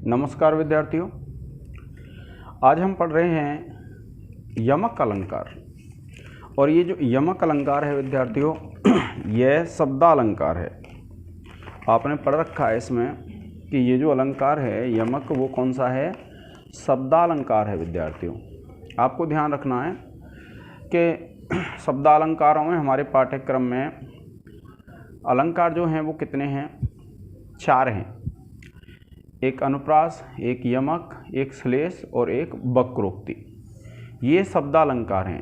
नमस्कार विद्यार्थियों, आज हम पढ़ रहे हैं यमक अलंकार। और ये जो यमक अलंकार है विद्यार्थियों, यह शब्दालंकार है। आपने पढ़ रखा है इसमें कि ये जो अलंकार है यमक, वो कौन सा है? शब्दालंकार है विद्यार्थियों। आपको ध्यान रखना है कि शब्दालंकारों में हमारे पाठ्यक्रम में अलंकार जो हैं वो कितने हैं? 4 हैं। एक अनुप्रास, एक यमक, एक श्लेष और एक वक्रोक्ति। ये शब्दालंकार हैं।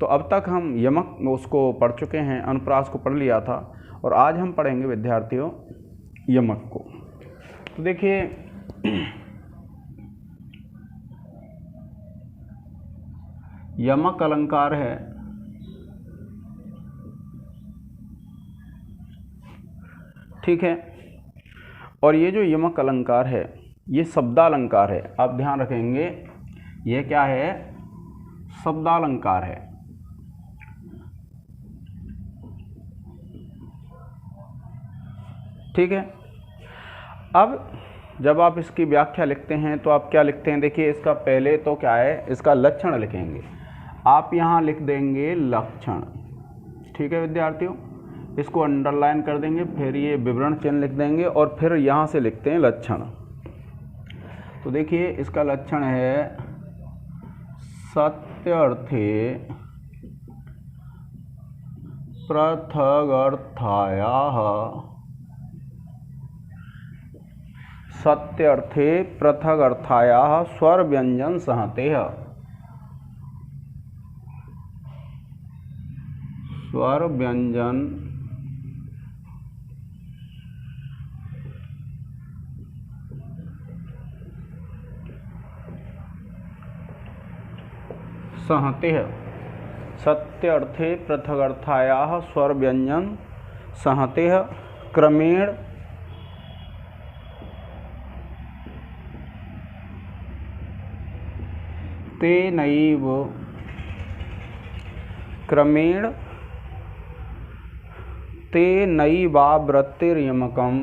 तो अब तक हम यमक उसको पढ़ चुके हैं, अनुप्रास को पढ़ लिया था, और आज हम पढ़ेंगे विद्यार्थियों यमक को। तो देखिए, यमक अलंकार है, ठीक है। और ये जो यमक अलंकार है ये शब्दालंकार है। आप ध्यान रखेंगे, ये क्या है? शब्दालंकार है। ठीक है। अब जब आप इसकी व्याख्या लिखते हैं तो आप क्या लिखते हैं? देखिए, इसका पहले तो क्या है, इसका लक्षण लिखेंगे। आप यहाँ लिख देंगे लक्षण, ठीक है विद्यार्थियों। इसको अंडरलाइन कर देंगे, फिर ये विवरण चिन्ह लिख देंगे और फिर यहाँ से लिखते हैं लक्षण। तो देखिए, इसका लक्षण है सत्यर्थे पृथगर्थायाः, सत्यर्थे पृथगर्थायाः स्वर व्यंजन संहतेः, स्वर व्यंजन संहतेः, सत्यर्थे पृथगर्थायाः स्वर व्यंजन संहतेः क्रमेण तेनैव, क्रमेण तेनैवावृत्तिर्यमकं,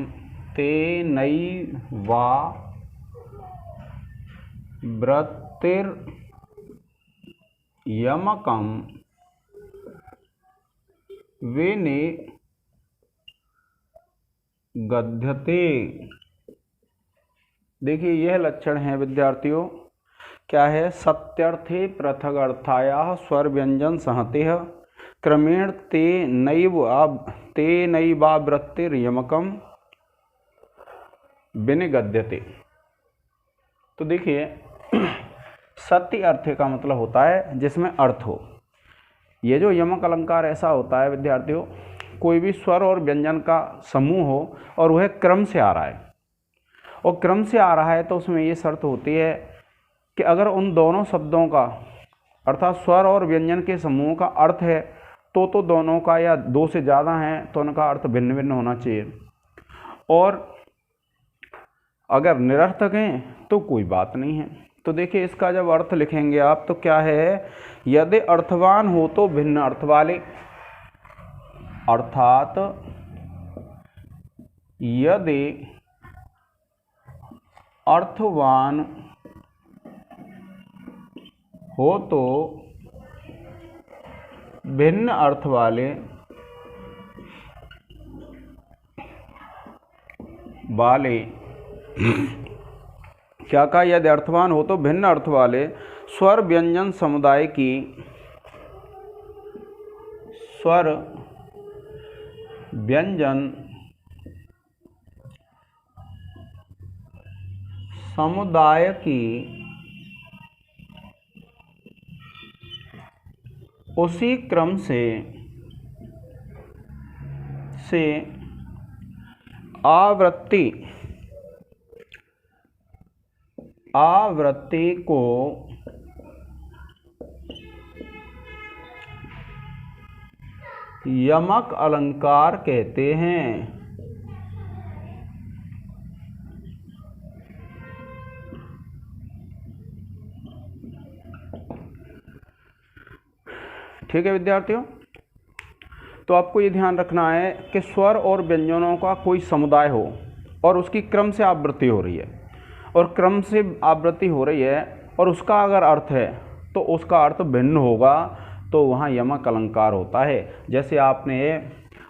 तेनैवावृत्तिर्यमकं विनिगद्यते। देखिए, यह लक्षण है विद्यार्थियों, क्या है? सत्यर्थे पृथगर्थायाः स्वर व्यंजन संहतेः क्रमेण तेनैवावृत्तिर्यमकं विनिगद्यते। तो देखिए, सत्य अर्थ का मतलब होता है जिसमें अर्थ हो। ये जो यमक अलंकार ऐसा होता है विद्यार्थियों, कोई भी स्वर और व्यंजन का समूह हो और वह क्रम से आ रहा है, और क्रम से आ रहा है तो उसमें ये शर्त होती है कि अगर उन दोनों शब्दों का, अर्थात स्वर और व्यंजन के समूह का अर्थ है तो दोनों का, या 2 से ज़्यादा हैं तो उनका अर्थ भिन्न भिन्न होना चाहिए। और अगर निरर्थक हैं तो कोई बात नहीं है। तो देखिए, इसका जब अर्थ लिखेंगे आप तो क्या है? यदि अर्थवान हो तो भिन्न अर्थ वाले, अर्थात यदि अर्थवान हो तो भिन्न अर्थ वाले क्या कहा? यदि अर्थवान हो तो भिन्न अर्थ वाले स्वर व्यंजन समुदाय की, स्वर व्यंजन समुदाय की उसी क्रम से आवृत्ति को यमक अलंकार कहते हैं। ठीक है विद्यार्थियों। तो आपको ये ध्यान रखना है कि स्वर और व्यंजनों का कोई समुदाय हो और उसकी क्रम से आवृत्ति हो रही है, और क्रम से आवृत्ति हो रही है और उसका अगर अर्थ है तो उसका अर्थ भिन्न होगा, तो वहाँ यमक अलंकार होता है। जैसे आपने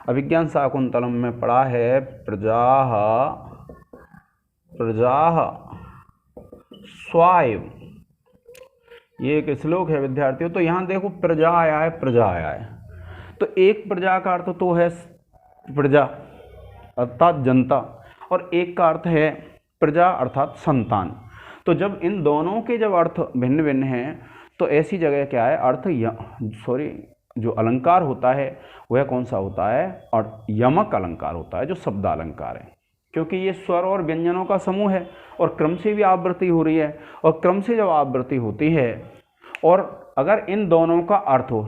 अभिज्ञान शाकुंतलम में पढ़ा है, प्रजाः प्रजाः स्वायं, ये एक श्लोक है विद्यार्थियों। तो यहाँ देखो प्रजा आया है, प्रजा आया है, तो एक प्रजा का अर्थ तो है प्रजा अर्थात जनता, और एक का अर्थ है प्रजा अर्थात संतान। तो जब इन दोनों के जब अर्थ भिन्न भिन्न हैं तो ऐसी जगह क्या है, अर्थ जो अलंकार होता है वह कौन सा होता है, और यमक अलंकार होता है, जो शब्द अलंकार है। क्योंकि ये स्वर और व्यंजनों का समूह है और क्रम से भी आवृत्ति हो रही है, और क्रम से जब आवृत्ति होती है और अगर इन दोनों का अर्थ हो,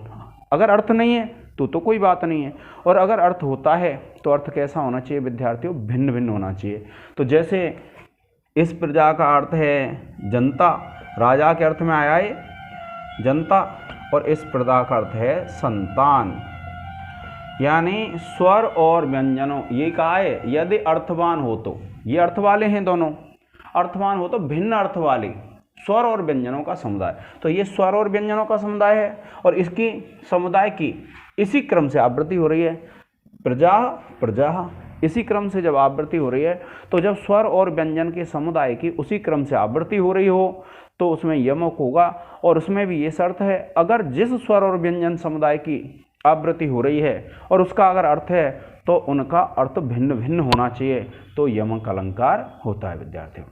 अगर अर्थ नहीं है तो कोई बात नहीं है, और अगर अर्थ होता है तो अर्थ कैसा होना चाहिए विद्यार्थियों, भिन्न भिन्न होना चाहिए। तो जैसे इस प्रजा का अर्थ है जनता, राजा के अर्थ में आया है जनता, और इस प्रजा का अर्थ है संतान। यानी स्वर और व्यंजनों, ये कहा है यदि अर्थवान हो तो, ये अर्थ वाले हैं दोनों, अर्थवान हो तो भिन्न अर्थ वाले स्वर और व्यंजनों का समुदाय। तो ये स्वर और व्यंजनों का समुदाय है और इसकी समुदाय की इसी क्रम से आवृत्ति हो रही है, प्रजा प्रजा, इसी क्रम से जब आवृत्ति हो रही है, तो जब स्वर और व्यंजन के समुदाय की उसी क्रम से आवृत्ति हो रही हो तो उसमें यमक होगा। और उसमें भी ये शर्त है, अगर जिस स्वर और व्यंजन समुदाय की आवृत्ति हो रही है और उसका अगर अर्थ है तो उनका अर्थ भिन्न भिन्न होना चाहिए, तो यमक अलंकार होता है विद्यार्थियों।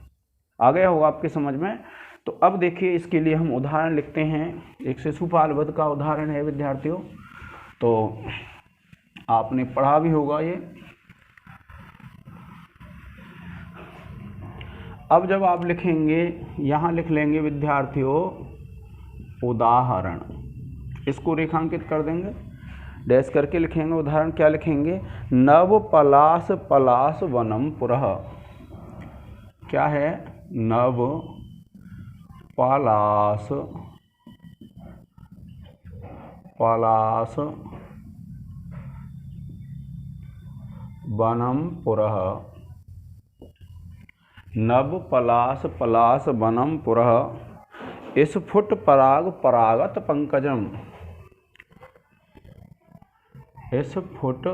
आ गया होगा आपके समझ में। तो अब देखिए इसके लिए हम उदाहरण लिखते हैं। एक शिशुपाल वध का उदाहरण है विद्यार्थियों, तो आपने पढ़ा भी होगा ये। अब जब आप लिखेंगे, यहाँ लिख लेंगे विद्यार्थियों उदाहरण, इसको रेखांकित कर देंगे, डैश करके लिखेंगे उदाहरण। क्या लिखेंगे, नव पलाश पलाश वनम पुरः। क्या है, नव पलाश पलाश वनम पुरः, नव पलाश पलाश वनम पुरः, स्फुट पराग परागत पंकजम। स्फुट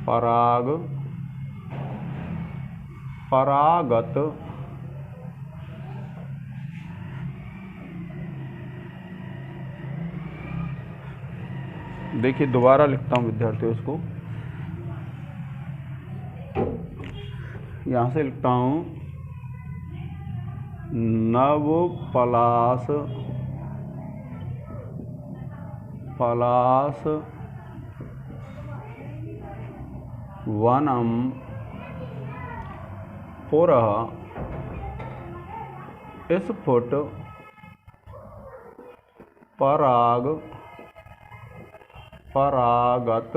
पराग परागत देखिए दोबारा लिखता हूँ विद्यार्थियों, इसको यहाँ से लिखता हूँ, नव पलाश पलाश वनम पुरः, स्फुट पराग परागत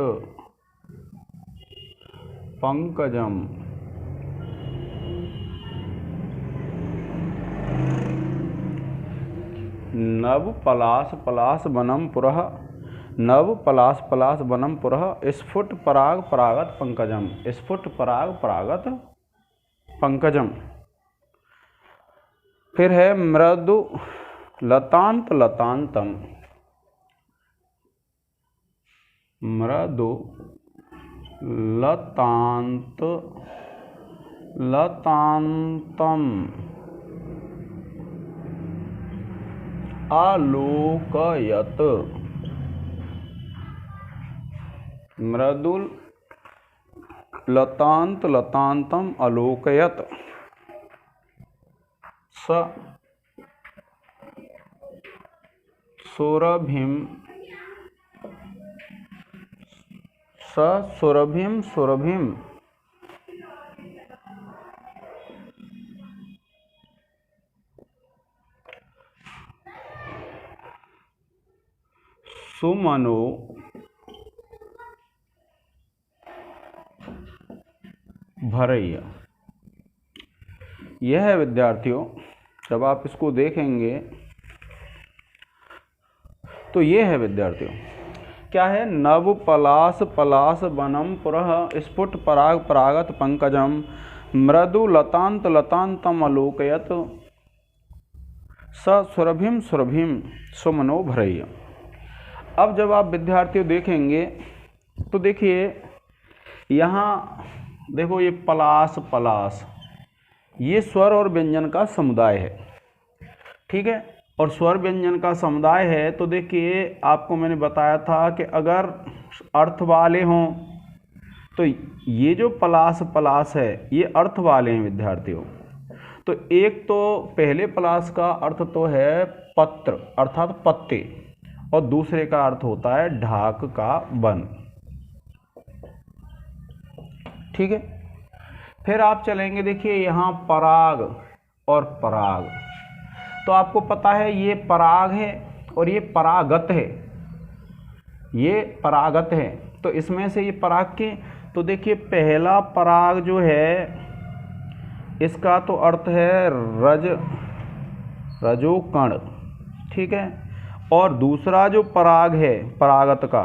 पंकजम। नव पलाश पलाश वनम पुरः, नव पलाश पलाश वनम पुरः, स्फुट पराग परागत पंकजम। स्फुट पराग परागत पंकजम। फिर है मृदु लतांत लतांतम, मृदु लतांत लतांतम आलोकयत। मृदुल लतांत लतांतम आलोकयत। स सुरभिम स सुरभिम सुरभिम सुमनो भरैया। यह है विद्यार्थियों, जब आप इसको देखेंगे तो ये है विद्यार्थियों, क्या है, नव पलास पलास वनम पुरः स्फुट पराग परागत पंकजम मृदु लतांत लतांतम अलोकयत स सुरभिम सुरभिम सुमनो भरय। अब जब आप विद्यार्थियों देखेंगे तो देखिए यहाँ देखो, ये पलास पलास ये स्वर और व्यंजन का समुदाय है, ठीक है। और स्वर व्यंजन का समुदाय है तो देखिए आपको मैंने बताया था कि अगर अर्थ वाले हों तो ये जो पलास पलास है ये अर्थ वाले हैं विद्यार्थियों। तो एक तो पहले पलास का अर्थ तो है पत्र अर्थात पत्ते, और दूसरे का अर्थ होता है ढाक का वन, ठीक है। फिर आप चलेंगे, देखिए यहाँ पराग और पराग, तो आपको पता है ये पराग है और ये परागत है, ये परागत है। तो इसमें से ये पराग के, तो देखिए पहला पराग जो है इसका तो अर्थ है रजोकण, ठीक है। और दूसरा जो पराग है परागत का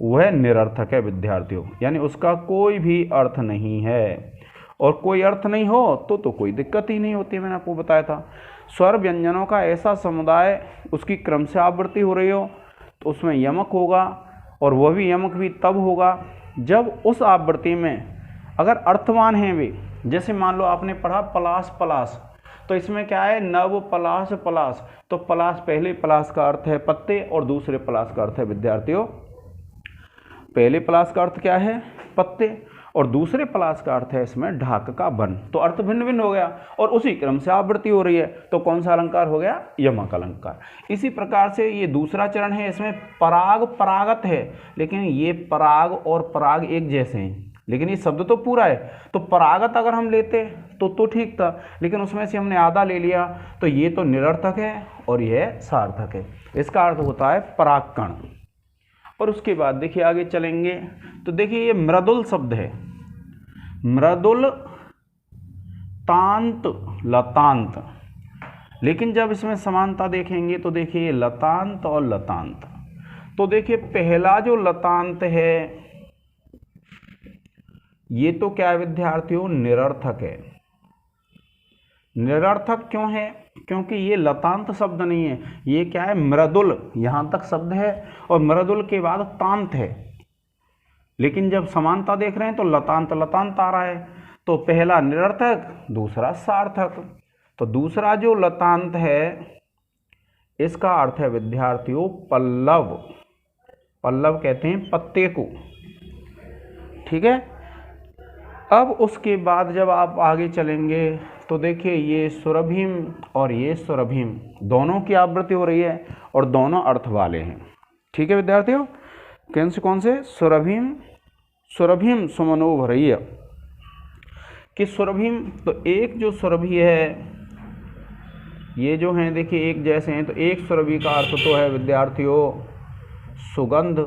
वह निरर्थक है विद्यार्थियों, यानी उसका कोई भी अर्थ नहीं है। और कोई अर्थ नहीं हो तो कोई दिक्कत ही नहीं होती, मैंने आपको बताया था। स्वर व्यंजनों का ऐसा समुदाय, उसकी क्रम से आवृत्ति हो रही हो तो उसमें यमक होगा, और वह भी यमक भी तब होगा जब उस आवृत्ति में अगर अर्थवान हैं वे। जैसे मान लो आपने पढ़ा पलास पलास, तो इसमें क्या है, नव पलास पलास, तो पलास पहले पलास का अर्थ है पत्ते और दूसरे पलास का अर्थ है विद्यार्थियों, पहले पलास का अर्थ क्या है, पत्ते, और दूसरे पलास का अर्थ है इसमें ढाक का वन। तो अर्थ भिन्न भिन्न हो गया और उसी क्रम से आवृत्ति हो रही है, तो कौन सा अलंकार हो गया, यमक अलंकार। इसी प्रकार से ये दूसरा चरण है, इसमें पराग परागत है, लेकिन ये पराग और पराग एक जैसे हैं, लेकिन ये शब्द तो पूरा है। तो परागत अगर हम लेते तो ठीक था, लेकिन उसमें से हमने आधा ले लिया, तो ये तो निरर्थक है और यह सार्थक है। इसका अर्थ होता है परागकण। और उसके बाद देखिए आगे चलेंगे तो देखिए ये मृदुल शब्द है, मृदुल तांत लतांत, लेकिन जब इसमें समानता देखेंगे तो देखिए लतांत और लतांत, तो देखिए पहला जो लतांत है ये तो क्या है विद्यार्थियों, निरर्थक है। निरर्थक क्यों है, क्योंकि ये लतांत शब्द नहीं है, ये क्या है, मृदुल, यहाँ तक शब्द है और मृदुल के बाद तांत है। लेकिन जब समानता देख रहे हैं तो लतांत लतांत आ रहा है, तो पहला निरर्थक दूसरा सार्थक। तो दूसरा जो लतांत है इसका अर्थ है विद्यार्थियों पल्लव, पल्लव कहते हैं पत्ते को, ठीक है। अब उसके बाद जब आप आगे चलेंगे तो देखिए ये सुरभिम और ये सुरभिम दोनों की आवृत्ति हो रही है और दोनों अर्थ वाले हैं, ठीक है विद्यार्थियों। कौन से, सुरभिम सुरभिम सुमनो भरय, कि सुरभिम, तो एक जो सुरभि है ये जो हैं देखिए एक जैसे हैं, तो एक सुरभि का अर्थ तो है विद्यार्थियों सुगंध,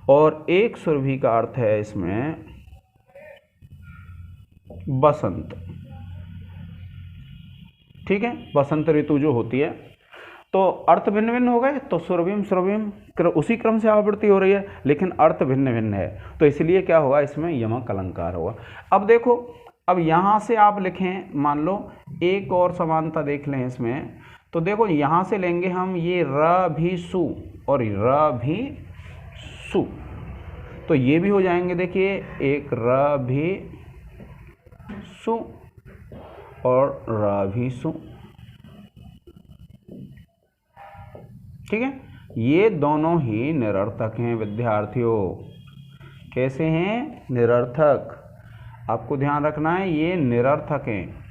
और एक सुरभि का अर्थ है इसमें बसंत, ठीक है, बसंत ऋतु जो होती है। तो अर्थ भिन्न भिन्न हो गए, तो सुरभिम सुरभिम उसी क्रम से आवृत्ति हो रही है, लेकिन अर्थ भिन्न भिन्न है, तो इसलिए क्या होगा, इसमें यमक अलंकार होगा। अब देखो, अब यहाँ से आप लिखें, मान लो एक और समानता देख लें इसमें, तो देखो यहाँ से लेंगे हम ये र भी सु और र भी सु, तो ये भी हो जाएंगे, देखिए एक र भी सु और र भी सु, ठीक है। ये दोनों ही निरर्थक हैं विद्यार्थियों। कैसे हैं, निरर्थक, आपको ध्यान रखना है ये निरर्थक हैं।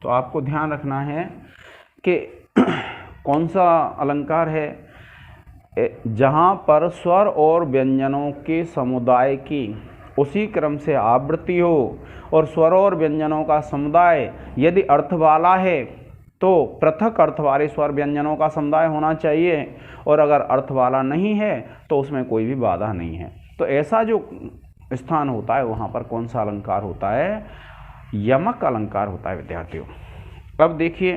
तो आपको ध्यान रखना है कि कौन सा अलंकार है, जहाँ पर स्वर और व्यंजनों के समुदाय की उसी क्रम से आवृत्ति हो, और स्वर और व्यंजनों का समुदाय यदि अर्थ वाला है तो पृथक अर्थ वाले स्वर व्यंजनों का समुदाय होना चाहिए, और अगर अर्थ वाला नहीं है तो उसमें कोई भी बाधा नहीं है। तो ऐसा जो स्थान होता है वहाँ पर कौन सा अलंकार होता है, यमक अलंकार होता है विद्यार्थियों। अब देखिए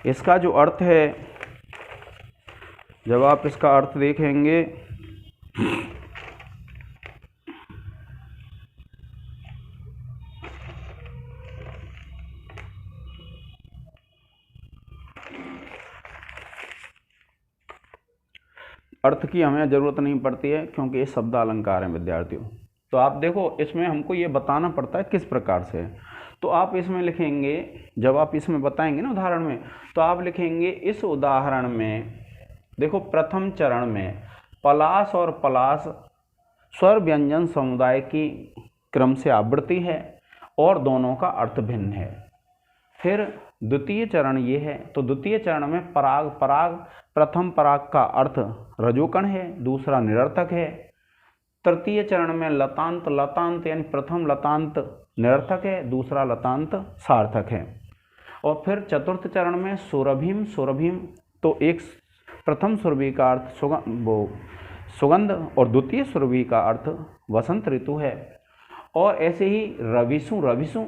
इसका जो अर्थ है, जब आप इसका अर्थ देखेंगे अर्थ की हमें ज़रूरत नहीं पड़ती है क्योंकि ये शब्द अलंकार हैं विद्यार्थियों। तो आप देखो इसमें हमको ये बताना पड़ता है किस प्रकार से। तो आप इसमें लिखेंगे, जब आप इसमें बताएंगे ना उदाहरण में, तो आप लिखेंगे इस उदाहरण में देखो प्रथम चरण में पलाश और पलाश स्वर व्यंजन समुदाय की क्रम से आवृत्ति है और दोनों का अर्थ भिन्न है। फिर द्वितीय चरण ये है, तो द्वितीय चरण में पराग पराग, प्रथम पराग का अर्थ रजोकण है, दूसरा निरर्थक है। तृतीय चरण में लतांत लतांत यानी प्रथम लतांत निरर्थक है, दूसरा लतांत सार्थक है। और फिर चतुर्थ चरण में सुरभिम सुरभिम, तो एक प्रथम सुरभि का अर्थ सुगंध और द्वितीय सुरभि का अर्थ वसंत ऋतु है। और ऐसे ही रविसु रविसु,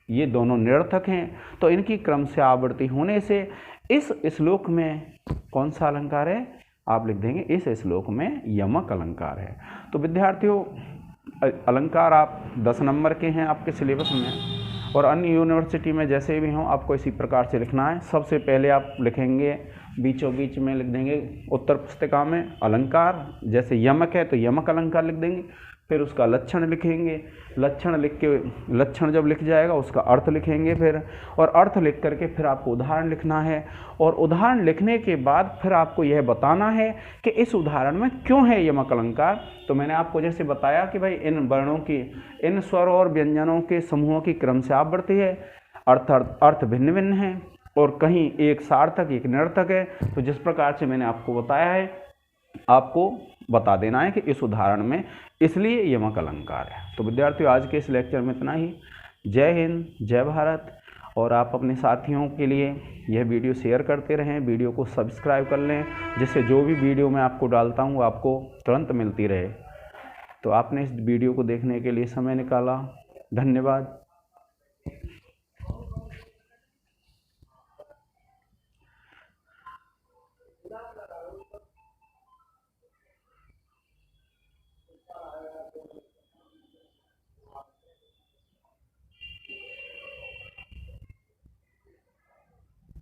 ये दोनों निरर्थक हैं। तो इनकी क्रम से आवृत्ति होने से इस श्लोक में कौन सा अलंकार है, आप लिख देंगे इस श्लोक में यमक अलंकार है। तो विद्यार्थियों अलंकार आप 10 नंबर के हैं आपके सिलेबस में, और अन्य यूनिवर्सिटी में जैसे भी हों आपको इसी प्रकार से लिखना है। सबसे पहले आप लिखेंगे बीचों बीच में लिख देंगे उत्तर पुस्तिका में अलंकार, जैसे यमक है तो यमक अलंकार लिख देंगे। फिर उसका लक्षण लिखेंगे, लक्षण लिख के, लक्षण जब लिख जाएगा उसका अर्थ लिखेंगे फिर, और अर्थ लिख करके फिर आपको उदाहरण लिखना है। और उदाहरण लिखने के बाद फिर आपको यह बताना है कि इस उदाहरण में क्यों है यमक अलंकार। तो मैंने आपको जैसे बताया कि भाई इन वर्णों की, इन स्वर और व्यंजनों के समूहों की क्रम से आवृत्ति है, अर्थ भिन्न भिन्न है, और कहीं एक सार्थक एक निरर्थक है। तो जिस प्रकार से मैंने आपको बताया है आपको बता देना है कि इस उदाहरण में इसलिए यमक अलंकार है। तो विद्यार्थियों आज के इस लेक्चर में इतना ही। जय हिंद, जय भारत। और आप अपने साथियों के लिए यह वीडियो शेयर करते रहें, वीडियो को सब्सक्राइब कर लें, जिससे जो भी वीडियो मैं आपको डालता हूँ आपको तुरंत मिलती रहे। तो आपने इस वीडियो को देखने के लिए समय निकाला, धन्यवाद।